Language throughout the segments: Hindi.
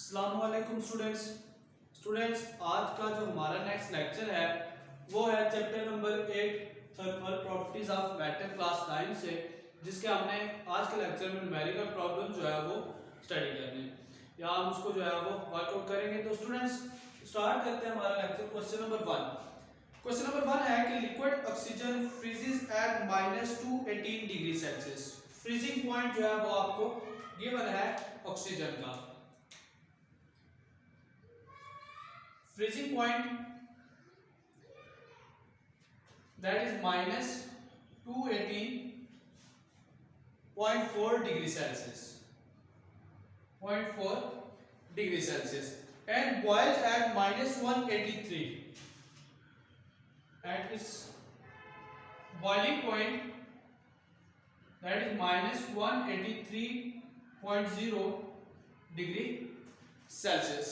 अस्सलामुअलैकुम स्टूडेंट्स आज का जो हमारा नेक्स्ट लेक्चर है वो है chapter number 8 thermal properties of matter class 9 से, जिसके हमने आज के लेक्चर में न्यूमेरिकल प्रॉब्लम जो है वो स्टडी करने या हम उसको जो है वो वर्कआउट करेंगे। तो स्टूडेंट्स स्टार्ट करते हैं हमारा लेक्चर। क्वेश्चन नंबर 1 है कि liquid oxygen freezes at -218 degree Celsius. Freezing point जो है वो आपको गिवन है ऑक्सीजन का। freezing point that is -218.4 degree Celsius, 0.4 degree Celsius, and boils at -183 at its boiling point, that is -183.0 degree Celsius.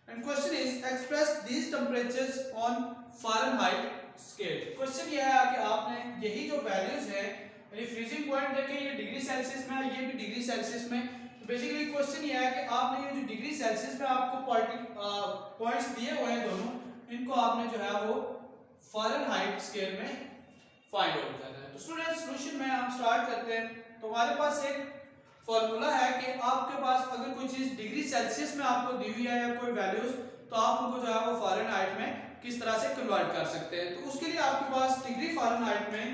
And question is express these temperatures on Fahrenheit scale. Question ये है कि आपने यही जो वैल्यूज है, यानी फ्रीजिंग पॉइंट देखें ये डिग्री सेल्सियस में है, ये भी डिग्री सेल्सियस में। तो बेसिकली क्वेश्चन ये है कि आपने ये जो डिग्री सेल्सियस में आपको पॉइंट्स दिए हुए हैं दोनों, इनको आपने जो है वो फ़ारेनहाइट स्केल में फाइंड आउट करना है। तो स्टूडेंट सॉल्यूशन में हम स्टार्ट करते हैं। तो हमारे पास एक फॉर्मूला है कि आपके पास अगर कोई चीज डिग्री सेल्सियस में आपको दी हुई है या कोई वैल्यूज, तो आप उनको जो है वो फ़ारेनहाइट में किस तरह से कन्वर्ट कर सकते हैं। तो उसके लिए आपके पास डिग्री फ़ारेनहाइट में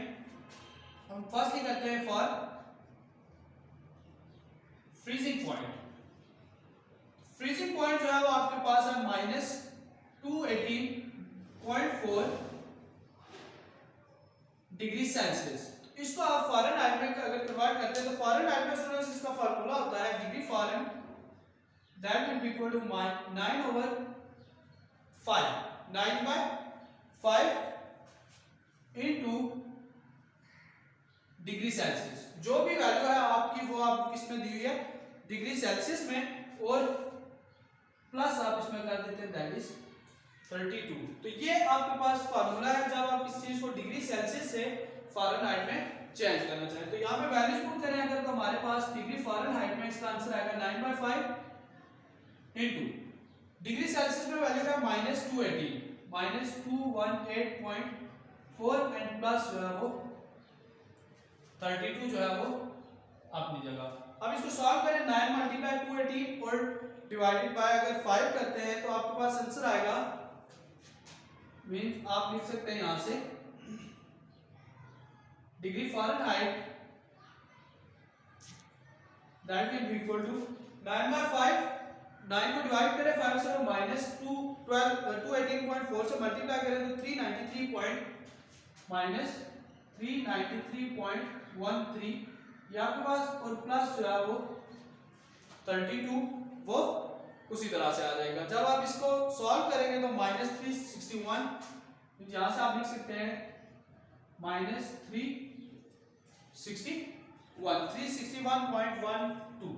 हम फर्स्ट ही करते हैं for freezing point. Freezing point जो है वो आपके पास है -218.4 डिग्री सेल्सियस। इसको आप फ़ारेनहाइट में अगर कन्वर्ट करते हैं तो फ़ारेनहाइट में स्टूडेंट्स इसका फार्मूला होता है degree Fahrenheit that will be equal to 9/5 into degree Celsius. जो भी वैल्यू है आपकी वो आपको किस में दी हुई है, डिग्री सेल्सियस में, और प्लस आप इसमें कर देते हैं दैट इज 32। तो ये आपके पास फार्मूला है जब आप किसी चीज को डिग्री सेल्सियस से फ़ारेनहाइट में चेंज करना चाहें। तो यहाँ पे वैल्यूज पुट करें अगर, तो हमारे पास डिग्री फ़ारेनहाइट में इसका आंसर आएगा 9/5 इनटू डिग्री सेल्सियस में वैल्यू है -218.4 एंड प्लस जो है वो 32 जो है वो अपनी जगह। अब इसको सॉल्व करें, 9 × 218 और डिवाइडेड बाय अगर 5 करते हैं तो आपके पास आंसर आएगा, मींस आप लिख सकते हैं यहां से degree Fahrenheit that will be equal to 9/5, 9 को डिवाइड करें 5 से, -218.4 से मल्टीप्लाई करें तो 393.13 ये आपके पास, और प्लस जो है वो 32 वो उसी तरह से आ जाएगा। जब आप इसको सॉल्व करेंगे तो -361, यहां से आप लिख सकते हैं -361.12।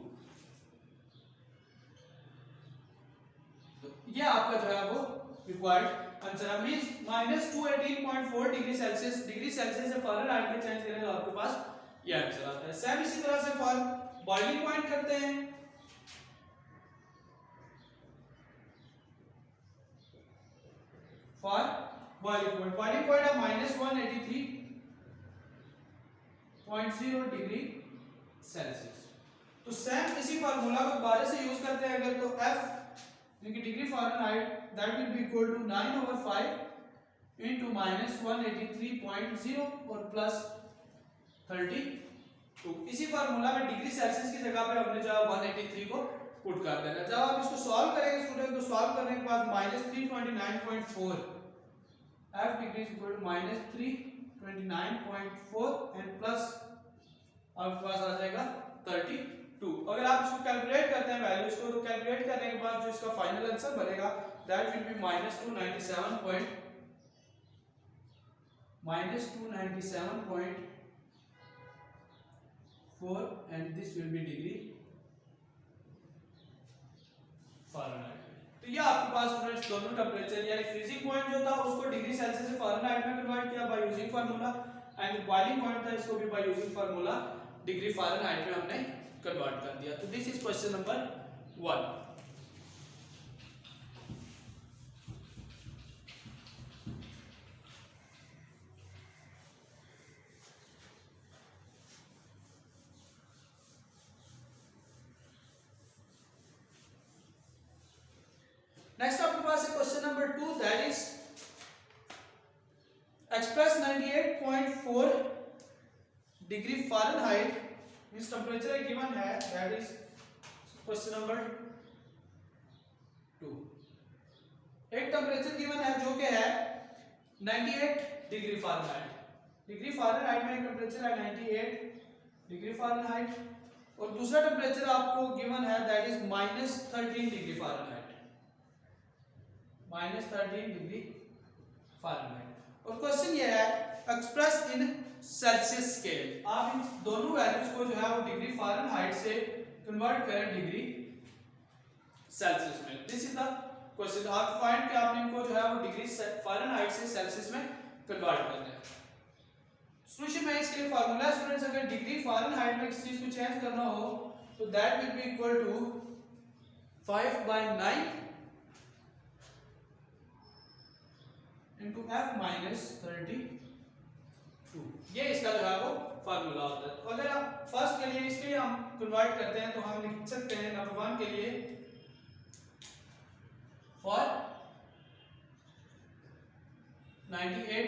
तो ये आपका जो है वो रिक्वायर्ड आंसर है। मींस -218.4 डिग्री सेल्सियस से फ़ारेनहाइट में चेंज करें तो आपके पास ये आंसर आता है। सेम इसी तरह से फॉर बॉइलिंग पॉइंट करते हैं। फॉर बॉइलिंग पॉइंट है -183.0 डिग्री सेल्सियस। तो सेम इसी फार्मूला को दोबारा से यूज करते हैं अगर, तो F यानी degree Fahrenheit that will be equal to 9/5 into -183.0 और प्लस 32। इसी फार्मूला में डिग्री सेल्सियस की जगह पे हमने जो 183 को पुट कर देना। जब आप इसको सॉल्व करेंगे स्टूडेंट, तो सॉल्व करने के बाद -329.4 F degree is equal to -329.4 and plus आपके पास आ जाएगा 32। अगर आप इसको कैलकुलेट करते हैं वैल्यूज को, तो कैलकुलेट करने के बाद जो इसका फाइनल आंसर बनेगा that will B -297.4 and this will be degree Fahrenheit. तो ये आपके पास स्टूडेंट्स दोनों टेंपरेचर यानी फ्रीजिंग पॉइंट जो था उसको डिग्री सेल्सियस से फ़ारेनहाइट में कन्वर्ट किया by using formula, and boiling point था इसको भी by using formula degree Fahrenheit में हमने कन्वर्ट कर दिया। तो this is question number 1। That is express 98.4 degree Fahrenheit means temperature given है, दैट इज क्वेश्चन नंबर 2। एक टेम्परेचर गिवन है जो कि है 98 डिग्री फ़ारेनहाइट। डिग्री फ़ारेनहाइट में टेम्परेचर है 98 डिग्री फ़ारेनहाइट, और दूसरा टेम्परेचर आपको गिवन है that is -13 degree Fahrenheit, -13 degree Fahrenheit. और क्वेश्चन ये है एक्सप्रेस इन सेल्सियस स्केल। आप इन दोनों वैल्यूज को जो है वो डिग्री फ़ारेनहाइट से कन्वर्ट करें डिग्री सेल्सियस में। This is the question. आप फाइंड कि आपने इनको जो है वो डिग्री फ़ारेनहाइट से सेल्सियस में कन्वर्ट करना है। सॉल्यूशन में इसके लिए फार्मूला है स्टूडेंट्स, अगर डिग्री फ़ारेनहाइट में किसी चीज को चेंज करना हो तो that will be equal to 5/9 into f minus 32। ये इसका जो है वो फार्मूला होता है। तो अगर आप फर्स्ट के लिए इसके लिए हम कन्वर्ट करते हैं तो हम लिख सकते हैं नंबर 1 के लिए फॉर 98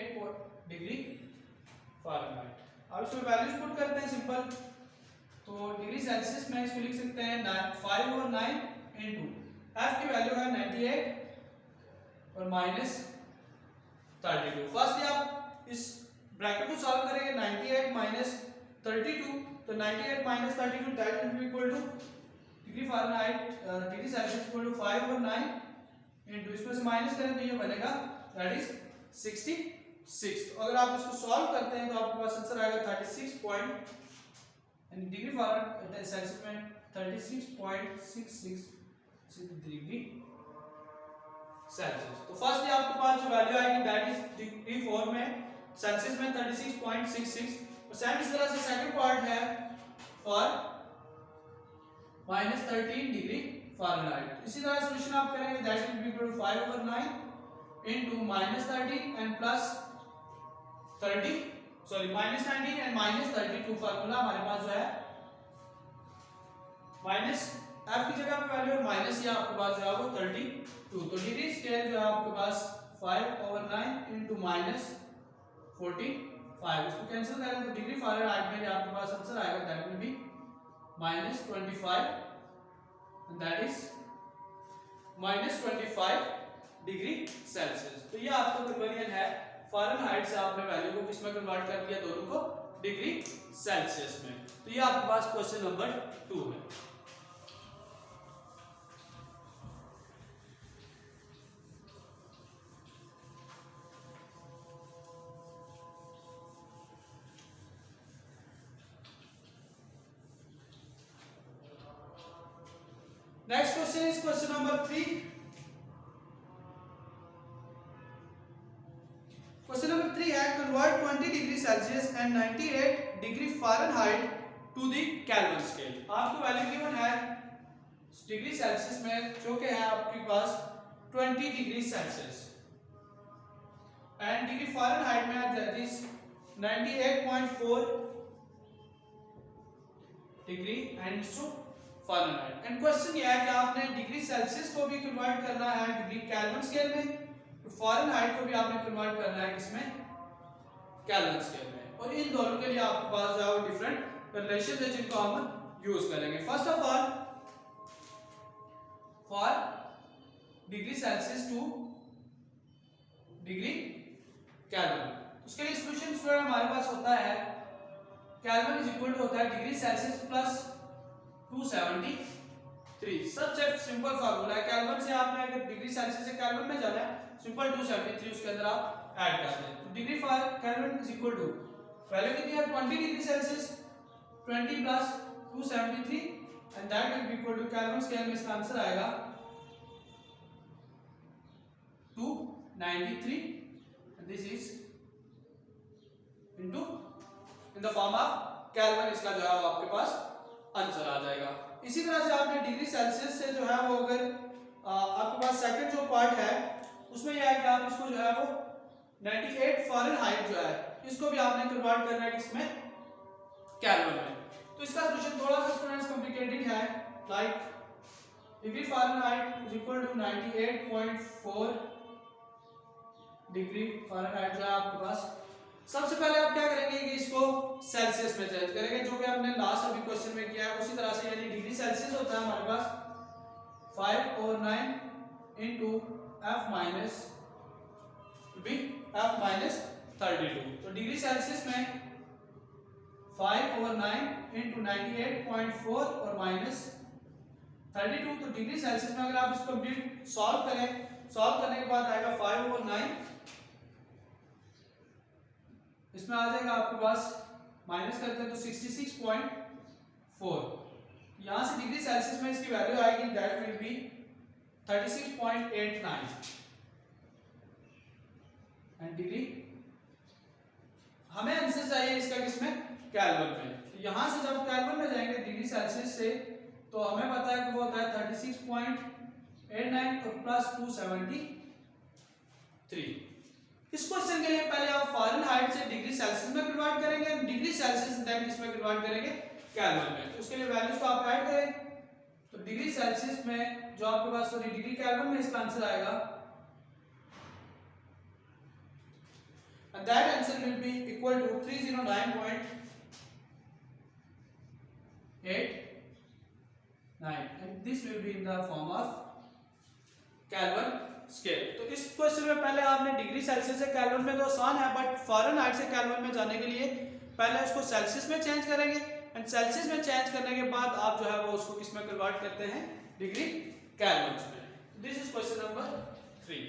डिग्री फ़ारेनहाइट। अब इसमें वैल्यूज पुट करते हैं सिंपल, तो डिग्री सेल्सियस में इसको लिख सकते हैं 5 और 9 इंटू एफ की वैल्यू है 98 और -32। फर्स्ट आप इस ब्रैकेट को सॉल्व करेंगे 98 माइनस 32, तो 98 minus 32 that will be equal to degree Fahrenheit degree Celsius equal to 5 और 9 इंटू इसमें से माइनस करें तो ये बनेगा दैट इज 66। तो अगर आप इसको सॉल्व करते हैं तो आपके पास आंसर आएगा 36 पॉइंट डिग्री फ़ारेनहाइट सेल्सियस में 36.66 डिग्री सेल्सियस। तो फर्स्ट आपके पास जो वैल्यू आएगी दैट इज डिग्री 4 में सेल्सियस में 36.66, और सेम इस तरह से सेकंड पार्ट है फॉर -13 डिग्री फ़ारेनहाइट। इसी तरह सॉल्यूशन आप करेंगे that will be equal to 5 over 9 into -13 and plus 30 sorry -19 and -32 formula हमारे पास जो है माइनस एफ की जगह पे वैल्यू है माइनस या आपके पास जो है वो 32। तो डिग्री स्केल जो है आपके पास 5 over 9 into -45, इसको कैंसिल करें तो डिग्री फ़ारेनहाइट में आपके पास आंसर आएगा that will B -25 and that is -25 degree Celsius. तो ये आपका कन्वर्जन है फ़ारेनहाइट से आपने वैल्यू को किसमें कन्वर्ट कर दिया, दोनों को डिग्री सेल्सियस में। तो ये आपके पास क्वेश्चन नंबर 2 है। Next question is question number 3। Question number 3 है convert 20 degree Celsius and 98 degree Fahrenheit to the Kelvin scale. आपको वैल्यू गिवन है डिग्री सेल्सियस में जो कि है आपके पास 20 degree Celsius and degree Fahrenheit में that is 98.4 degree and Fahrenheit. And question ये है कि आपने डिग्री सेल्सियस को भी कन्वर्ट करना है डिग्री केल्विन स्केल में, तो फ़ारेनहाइट को भी आपने कन्वर्ट करना है किसमें, केल्विन स्केल में। और इन दोनों के लिए आपके पास जो है डिफरेंट रिलेशन है जिनको हम यूज करेंगे। First of all for degree Celsius two degree kelvin, उसके लिए सॉल्यूशन स्टूडेंट हमारे पास होता है केल्विन इज इक्वल टू होता है डिग्री सेल्सियस प्लस 273। सबसे सिंपल फार्मूला है, केल्विन से आपने अगर डिग्री सेल्सियस से केल्विन में जाना है सिंपल 273 उसके अंदर आप ऐड कर दें। तो degree Kelvin is equal to value कितनी है 20 degree Celsius 20 plus 273 and that will be equal to Kelvin scale में इसका आंसर आएगा 293 and this is into in the form of Kelvin, इसका जो है वो आपके पास आंसर आ जाएगा। इसी तरह से आपने डिग्री सेल्सियस से जो है वो अगर आपके पास सेकंड जो पार्ट है उसमें यह है कि आप इसको जो है वो 98 फ़ारेनहाइट जो है इसको भी आपने कन्वर्ट करना है किसमें, केल्विन में। तो इसका सॉल्यूशन थोड़ा सा स्टूडेंट्स कॉम्प्लिकेटेड है, like degree Fahrenheit is equal to 98.4 degree Fahrenheit जो है आपके पास, सबसे पहले आप क्या करेंगे कि इसको सेल्सियस में चेंज करेंगे, जो कि हमने लास्ट अभी क्वेश्चन में किया है उसी तरह से। यानी डिग्री सेल्सियस होता है हमारे पास 5/9 into F minus B F minus 32। तो डिग्री सेल्सियस में 5/9 इंटू 98.4 और माइनस 32। तो डिग्री सेल्सियस में अगर आप इसको कंप्लीट सॉल्व करें, सॉल्व करने के बाद आएगा 5/9, इसमें आ जाएगा आपके पास, माइनस करते हैं तो 66.4। यहां से डिग्री सेल्सियस में इसकी वैल्यू आएगी, that will B 36.89 and degree. हमें आंसर चाहिए इसका किसमें, केल्विन में। तो यहां से जब केल्विन में जाएंगे डिग्री सेल्सियस से, तो हमें पता है कि वो होता है 36.89 और प्लस 273। इस क्वेश्चन के लिए पहले आप फ़ारेनहाइट से डिग्री सेल्सियस में कन्वर्ट करेंगे, डिग्री सेल्सियस देन किसमें कन्वर्ट करेंगे, केल्विन में। तो उसके लिए वैल्यूज को आप ऐड करें, तो डिग्री सेल्सियस में जो आपके पास, सॉरी डिग्री केल्विन में इसका आंसर आएगा, and that answer will be equal to 309.89 and this will be in the form of Kelvin scale. तो इस क्वेश्चन में पहले आपने डिग्री सेल्सियस से केल्विन में, तो आसान है, बट फ़ारेनहाइट से केल्विन में जाने के लिए पहले उसको सेल्सियस में चेंज करेंगे, एंड सेल्सियस में चेंज करने के बाद आप जो है वो उसको किस में कन्वर्ट करते हैं, डिग्री केल्विन में। This is question number 3।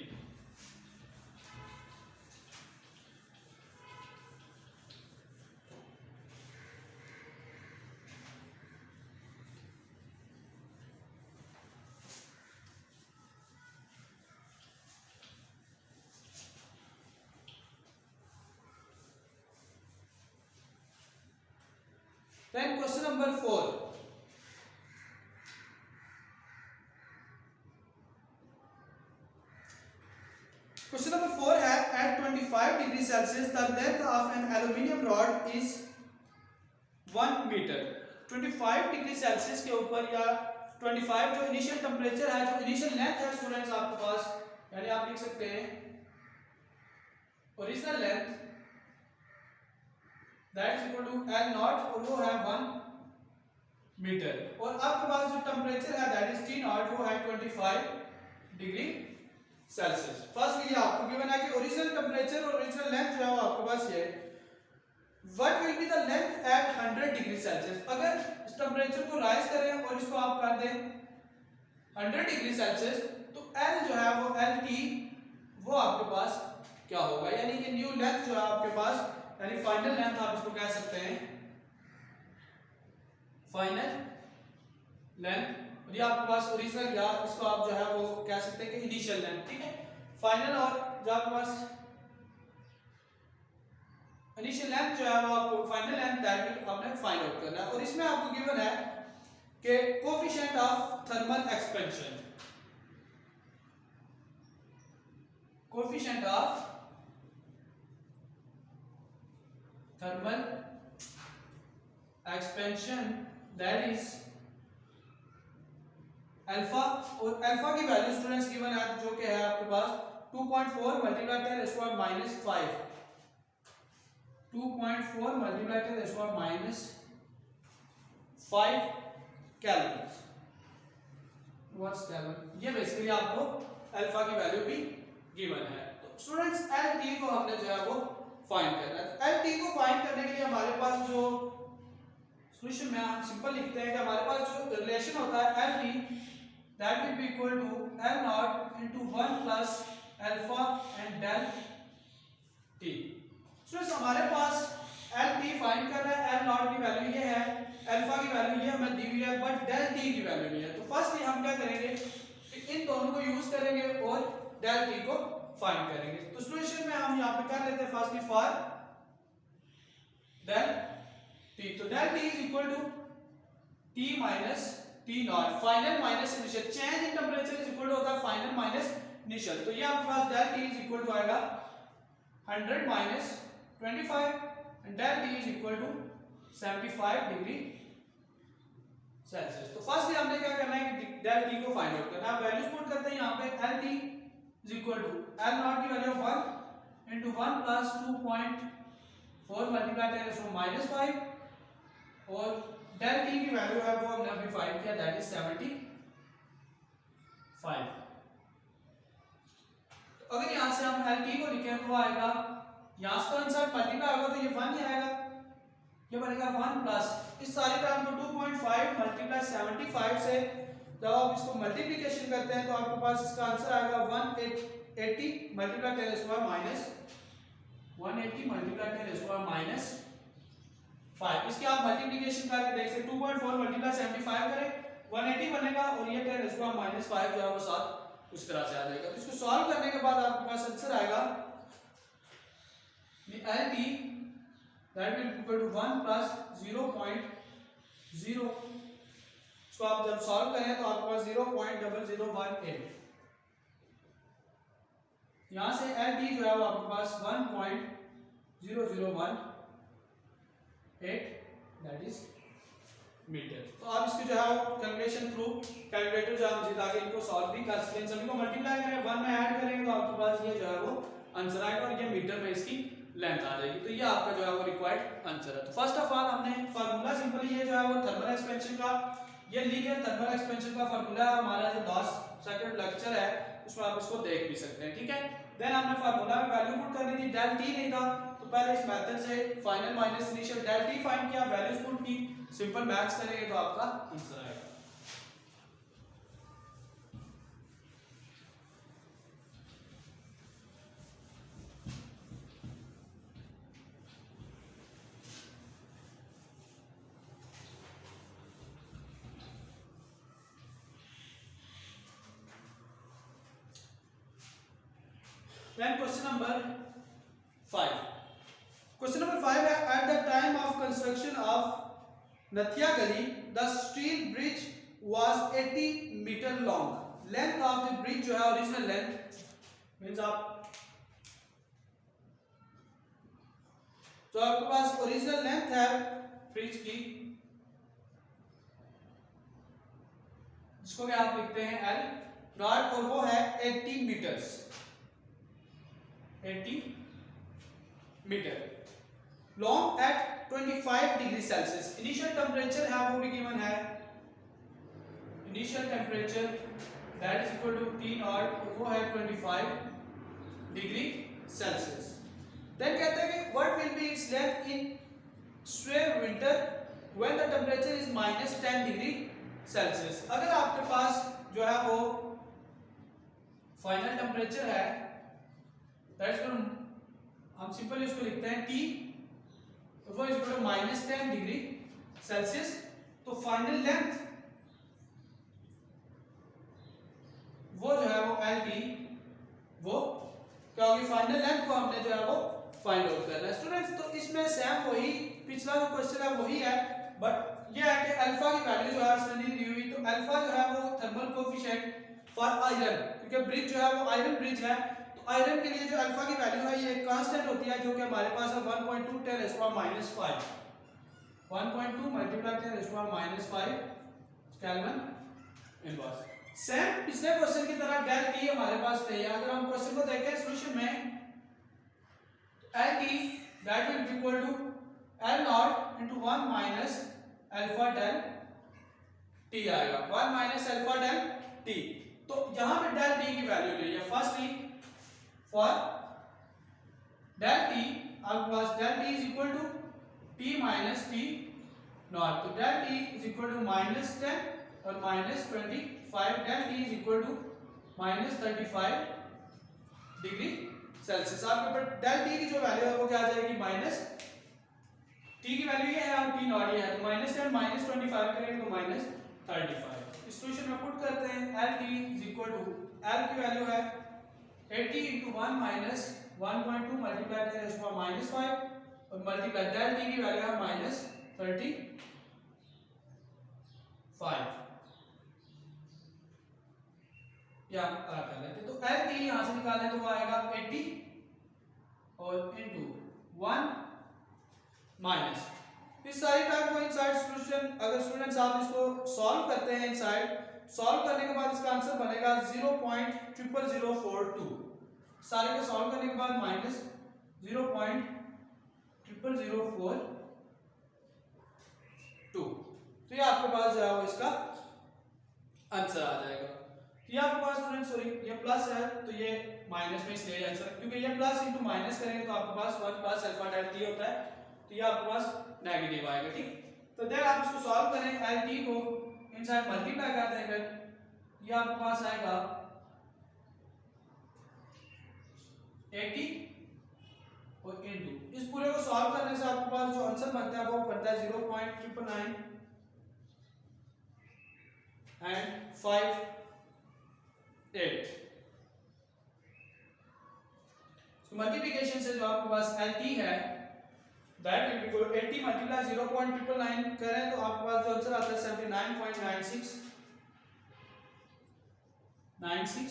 Then question number 4. Question number 4 है, at 25 degree Celsius the length of an aluminium rod is 1 meter। 25 degree Celsius के ऊपर या 25 जो इनिशियल टेम्परेचर है, जो इनिशियल लेंथ है स्टूडेंट्स आपके पास, यानी आप लिख सकते हैं original length that is equal to L naught, और वो है 1 मीटर, और आपके पास जो टेम्परेचर है दैट इज T नॉट, वो है 25 डिग्री सेल्सियस। फर्स्ट ये आपको गिवन है कि ओरिजिनल टेम्परेचर और ओरिजिनल लेंथ जो है वो आपके पास ये है। What will be the length at 100 degree Celsius. अगर इस टेम्परेचर को राइज करें और इसको आप कर दें 100 डिग्री सेल्सियस, तो L जो है वो LT वो आपके पास क्या होगा, यानी कि न्यू लेंथ जो है आपके पास, यानी फाइनल लेंथ आप इसको कह सकते हैं, फाइनल लेंथ। और ये आपके पास ओरिजिनल, या इसको आप जो है वो कह सकते हैं कि इनिशियल लेंथ, ठीक है। फाइनल और जो आपके पास इनिशियल लेंथ जो है वो आपको फाइनल लेंथ दैट आपने फाइंड आउट करना है। और इसमें आपको गिवन है कि coefficient of thermal expansion, coefficient of thermal expansion that is alpha, और अल्फा की वैल्यू स्टूडेंट्स गिवन है जो कि है आपके पास 2.4 multiply 10⁻⁻⁵, 2.4 multiply 10⁻⁵ kelvin. What's kelvin, ये बेसिकली आपको अल्फा की वैल्यू भी गिवन है। तो स्टूडेंट्स LT को हमने जो है वो फाइंड करना है। तो LT को फाइंड करने के लिए हमारे पास जो सॉल्यूशन में हम सिंपल लिखते हैं कि हमारे पास जो रिलेशन होता है LT that will be equal to L naught into 1 plus alpha and del T। Students हमारे पास LT फाइंड कर रहा है, L नॉट की वैल्यू ये है, अल्फा की वैल्यू ये हमें दी हुई है, बट डेल T की वैल्यू नहीं है। तो फर्स्टली हम क्या करेंगे कि इन दोनों को यूज करेंगे और डेल T को फाइंड करेंगे। तो सॉल्यूशन में हम यहां पे कर लेते हैं फर्स्टली फॉर डेल T, तो del T is equal to T minus T naught, final minus initial, change in temperature is equal to होता है फाइनल माइनस इनिशियल। तो ये आपके पास del T is equal to आएगा 100 minus 25 and del T is equal to 75 degree Celsius. तो फर्स्टली हमने क्या करना है कि डेल T को फाइंड आउट करना है। आप वैल्यूज पुट करते हैं यहां पे LT is equal to L naught की वैल्यू 1 इंटू 1 प्लस 2.4 मल्टीप्लाई 10⁻⁵ और डेल टी की वैल्यू है वो हमने अभी फाइंड किया, दैट इज 75। तो अगर यहां से हम एल टी को लिखें तो आएगा, यहां से आंसर मल्टीप्लाई होगा तो ये 1 ही आएगा, ये बनेगा 1 प्लस इस सारे टर्म को 2.5 मल्टीप्लाई 75 से जब आप इसको मल्टीप्लिकेशन करते हैं तो आपके पास इसका आंसर आएगा 180 मल्टीप्लाई 10⁻⁻5। इसके आप मल्टीप्लिकेशन करके देख सकते 2.4 मल्टीप्लाई 75 करें 180 बनेगा और ये 10⁻⁻5 जो है वो साथ उस तरह से आ जाएगा। तो इसको सॉल्व करने के बाद आपके पास आंसर आएगा LT that will equal to 1 plus 0.0, इसको आप जब सॉल्व करें तो आपके पास 0.0018, यहां से LT जो है वो आपके पास 1.0018 दैट इज मीटर। तो आप इसको जो है वो कैलकुलेशन थ्रू कैलकुलेटर जो हम ताकि इनको सॉल्व भी कर सकें, सभी को मल्टीप्लाई करें 1 में ऐड करेंगे तो आपके पास ये जो है वो आंसर आएगा और ये मीटर में इसकी लेंथ आ जाएगी। तो ये आपका जो है वो रिक्वायर्ड आंसर है। तो फर्स्ट ऑफ ऑल हमने फार्मूला सिंपली ये जो है वो थर्मल एक्सपेंशन का, ये लीनियर थर्मल एक्सपेंशन का फार्मूला हमारा जो 10 सेकंड लेक्चर है उसमें आप इसको देख भी सकते हैं, ठीक है। देन हमने फार्मूला में वैल्यू पुट करनी थी, डेल टी नहीं था तो पहले इस मेथड से final minus initial del T find किया, वैल्यूज पुट की, सिंपल मैथ्स करेंगे तो आपका आंसर आएगा। Then question number 5. Question number 5 है at the time of construction of Nathia Gali, the steel bridge was 80 meter long. Length of the bridge जो है original length means आप जो आपके पास ओरिजिनल लेंथ है ब्रिज की जिसको क्या आप लिखते हैं L नॉट और वो है 80 metres 80 metre long at 25 degree Celsius. Initial temperature है वो भी गिवन है, initial temperature that is equal to T naught वो है 25 डिग्री सेल्सियस। देन कहते हैं कि what will be its length in severe winter when the temperature is -10 degree Celsius. अगर आपके पास जो है वो फाइनल टेम्परेचर है हम सिंपल इसको लिखते हैं T वो is equal to -10 degree Celsius. तो फाइनल लेंथ वो जो है वो LT वो क्योंकि फाइनल लेंथ को हमने जो है वो फाइंड आउट करना है स्टूडेंट्स। तो इसमें सेम वही पिछला जो क्वेश्चन है वही है, बट ये है कि अल्फा की वैल्यू जो है उसने दी हुई, तो अल्फा जो है वो थर्मल कोएफिशिएंट फॉर आयरन, क्योंकि ब्रिज जो है वो आयरन ब्रिज है तो आयरन के लिए जो अल्फा की वैल्यू है ये कांस्टेंट होती है जो कि हमारे पास है 1.2 10⁻⁻5 1.2 मल्टीप्लाई 10⁻⁻5 केल्विन इनवर्स। सेम पिछले क्वेश्चन की तरह डेल टी हमारे पास नहीं है। अगर हम क्वेश्चन को देखें सॉल्यूशन में LT that will be equal to L naught into 1 minus alpha del T आएगा 1 minus alpha del T। तो यहां पे del T की वैल्यू ले लिया। फर्स्टली फॉर del T आपके पास del T is equal to T minus T naught, तो del T is equal to -10 और -25, del T is equal to -35 degree Celsius. आपके ऊपर डेल टी की जो वैल्यू है वो क्या आ जाएगी माइनस टी की वैल्यू ये है और टी नॉट ये है, तो -10 -25 करेंगे तो -35। इस सॉल्यूशन में पुट करते हैं L T is equal to L की वैल्यू है 80 into 1 minus 1.2 मल्टीप्लाई 10⁻⁻5 और मल्टीप्लाई डेल टी की वैल्यू है -35। या कर लेते तो एल टी यहां से निकालें तो वो आएगा 80 और इनटू 1 माइनस इस सारी टाइम को इनसाइड सॉल्यूशन अगर स्टूडेंट्स आप इसको सॉल्व करते हैं इनसाइड सॉल्व करने के बाद इसका आंसर बनेगा 0.00042 सारे को सॉल्व करने के बाद 0.00042। तो ये आपके पास जो है वो इसका आंसर आ जाएगा। ये आपके पास स्टूडेंट सॉरी ये प्लस है तो ये माइनस में इसलिए आंसर, क्योंकि ये प्लस इंटू माइनस करेंगे तो आपके पास 1 प्लस अल्फा डेल टी होता है, तो ये आपके पास नेगेटिव आएगा। ठीक, तो देन आप इसको सॉल्व करें, एल टी को इनसाइड मल्टीप्लाई कर देंगे, ये आपके पास आएगा 80 और इनटू इस पूरे को सॉल्व करने से आपके पास जो आंसर बनता है वो बनता है 0.999 एंड 58। मल्टीप्लिकेशन से जो आपके पास LT है that will be equal 80 multiply 0.999 करें तो आपके पास जो आंसर आता है 79.96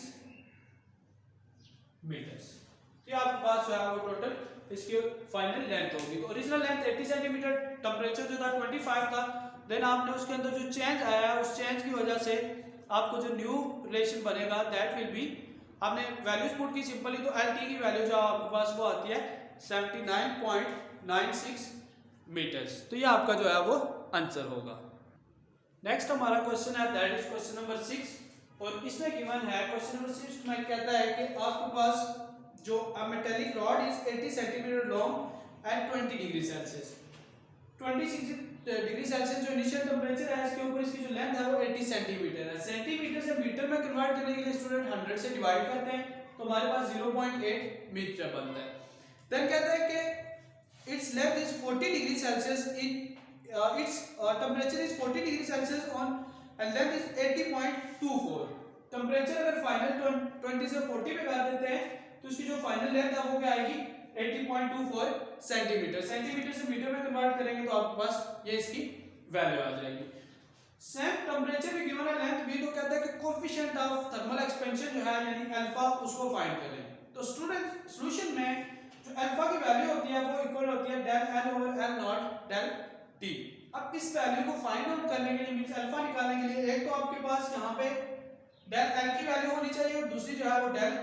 मीटर्स। ये आपके पास जो है वो टोटल इसकी फाइनल लेंथ होगी। तो ओरिजिनल लेंथ 80 सेंटीमीटर, टेंपरेचर जो था 25 था, देन आपने उसके अंदर जो चेंज आया है उस चेंज की वजह से आपको जो न्यू रिलेशन बनेगा दैट विल बी, आपने वैल्यूज पुट की सिंपली तो LT की वैल्यू जो आपके पास वो आती है 79.96 मीटर्स। तो ये आपका जो है वो आंसर होगा। नेक्स्ट हमारा क्वेश्चन है दैट इज क्वेश्चन नंबर 6 और इसमें गिवन है क्वेश्चन नंबर 6 में कहता है कि आपके पास जो metallic rod is 80 centimetre long at 20 degree Celsius. 20 degree Celsius जो इनिशियल टेंपरेचर है इसके ऊपर इसकी जो लेंथ है वो 80 सेंटीमीटर है। सेंटीमीटर से मीटर में कन्वर्ट करने के लिए स्टूडेंट 100 से डिवाइड करते हैं तो हमारे पास 0.8 मीटर बनता है। देन कहता है कि its length is 40 degree Celsius in its temperature is 40 degree Celsius on and length is 80.24। Temperature अगर फाइनल 20 से 40 पे कर देते हैं तो उसकी जो फाइनल लेंथ है वो क्या आएगी 80.24 सेंटीमीटर। सेंटीमीटर से मीटर में कन्वर्ट करेंगे तो आपके पास ये इसकी वैल्यू आ जाएगी। सेम टेंपरेचर भी गिवन है, लेंथ भी, तो कहता है कि कोएफिशिएंट ऑफ थर्मल एक्सपेंशन जो है यानी अल्फा उसको फाइंड करें। तो स्टूडेंट सॉल्यूशन में जो अल्फा की वैल्यू होती है वो इक्वल होती है del L over L naught del T। अब इस वैल्यू को फाइंड आउट करने के लिए मींस अल्फा निकालने के लिए एक तो आपके पास यहाँ पे डेल L की वैल्यू होनी चाहिए और दूसरी जो है वो डेल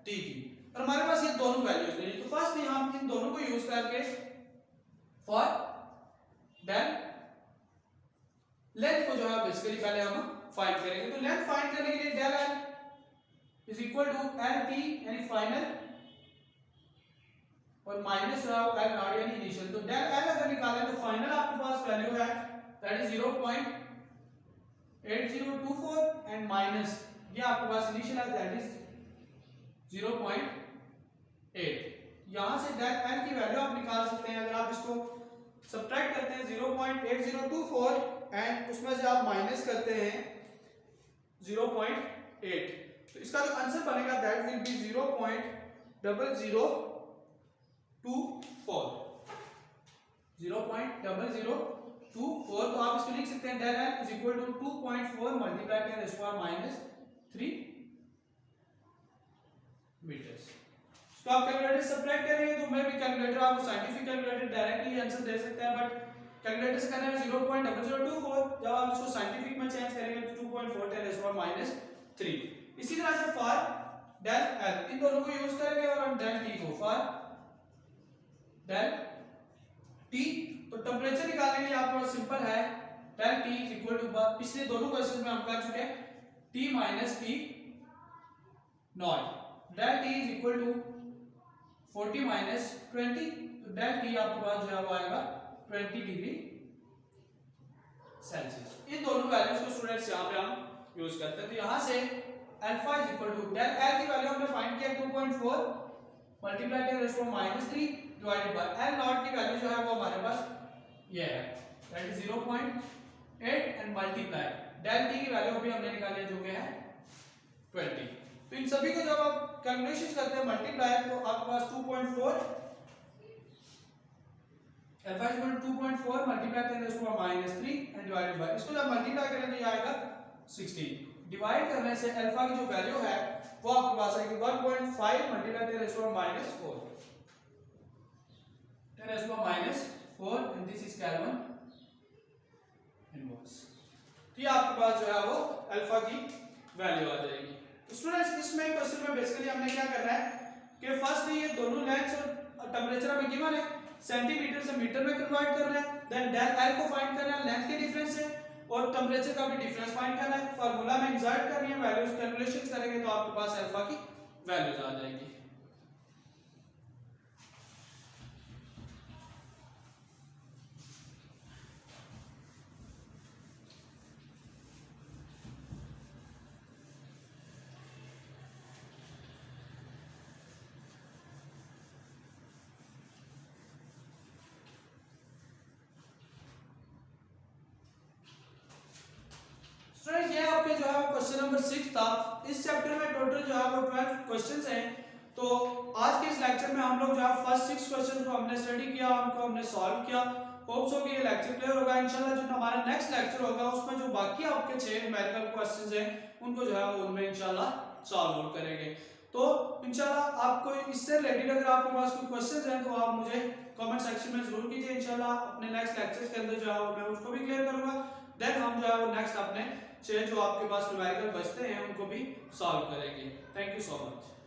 T की, और हमारे पास ये दोनों वैल्यूज नहीं है। तो फर्स्ट यहाँ हम इन दोनों को यूज करके फॉर डेल लेंथ को जो है बेसिकली पहले हम फाइंड करेंगे। तो लेंथ फाइंड करने के लिए del L is equal to LT यानी फाइनल और माइनस L नॉट यानी इनिशियल। तो डेल L अगर निकालें तो फाइनल आपके पास वैल्यू है दैट इज 0.8024 एंड माइनस ये आपके पास इनिशियल है दैट इज 0.8। यहां से डेल L की वैल्यू आप निकाल सकते हैं। अगर आप इसको सब्ट्रैक्ट करते हैं 0.8024 एंड उसमें से आप माइनस करते हैं 0.8 तो इसका जो आंसर बनेगा दैट विल बी 0.0024। 0.0024 तो आप इसको लिख सकते हैं del L is equal to 2.4 multiply 10 to power -3 metres. तो आप कैलकुलेटर सब्ट्रैक्ट करेंगे तो मैं भी कैलकुलेटर आपको साइंटिफिक कैलकुलेटर डायरेक्टली आंसर दे सकते हैं, बट कैलकुलेटर से करने में 0.0024 जब आप इसको साइंटिफिक में चेंज करेंगे तो 2.4 10 टू पावर -3। इसी तरह से फॉर डेल L इन दोनों को यूज करेंगे और हम डेल T को फॉर डेल T तो टेंपरेचर निकालने के लिए आपके पास सिंपल है del T is equal to पिछले दोनों क्वेश्चन में हम कर चुके हैं T minus T naught. Del T is equal to 40 minus 20 तो डेल T आपके पास जो है वो आएगा 20 डिग्री सेल्सियस। इन दोनों वैल्यूज को स्टूडेंट्स यहाँ पे हम यूज करते हैं। तो यहाँ से alpha is equal to del L की वैल्यू हमने फाइंड किया 2.4 multiply 10 to power -3 divided by L naught की वैल्यू जो है वो हमारे पास ये है that is 0.8 and multiply del T की वैल्यू अभी हमने निकाली है जो कि है 20। तो इन सभी को जब आप कैलकुलेशंस करते हैं मल्टीप्लाई तो आपके पास 2.4 alpha is equal to 2.4 multiply 10 to power -3 and divided by इसको जब मल्टीप्लाई करेंगे ये आएगा 16। डिवाइड करने से अल्फा की जो वैल्यू है वो आपके पास आएगी 1.5 multiply 10 to power -4 10 to power -4 and this is Kelvin inverse. तो ये आपके पास जो है वो अल्फा की वैल्यू आ जाएगी। स्टूडेंट्स इसमें क्वेश्चन में बेसिकली हमने क्या करना है कि फर्स्ट ये दोनों लेंथ्स और टेम्परेचर हमें गिवन है, सेंटीमीटर से मीटर में कन्वर्ट करना है, देन डेल एल को फाइंड करना है लेंथ के डिफरेंस से, और टेम्परेचर का भी डिफरेंस फाइंड करना है, फार्मूला में इंसर्ट करनी है, वैल्यूज कैलकुलेशन करेंगे तो आपके पास अल्फा की वैल्यूज आ जाएगी। स्टूडेंट ये आपके जो है क्वेश्चन नंबर 6 था। इस चैप्टर में टोटल जो है वो 12 क्वेश्चंस हैं। तो आज के इस लेक्चर में हम लोग जो है फर्स्ट 6 क्वेश्चन को हमने स्टडी किया, उनको हमने सॉल्व किया। होप्स हो कि ये लेक्चर क्लियर होगा। इंशाल्लाह जो हमारा नेक्स्ट लेक्चर होगा उसमें जो बाकी आपके 6 न्यूमेरिकल क्वेश्चंस हैं उनको जो है वो उनमें इंशाल्लाह सॉल्व आउट करेंगे। तो इंशाल्लाह आपको इससे रिलेटेड अगर आपके पास कोई क्वेश्चंस हैं तो आप मुझे कमेंट सेक्शन में जरूर कीजिए। इंशाल्लाह अपने नेक्स्ट लेक्चर्स के अंदर जो है मैं उसको भी क्लियर करूंगा। देन हम जो है वो नेक्स्ट अपने जो आपके पास न्यूमेरिकल बचते हैं उनको भी सॉल्व करेंगे। Thank you so much.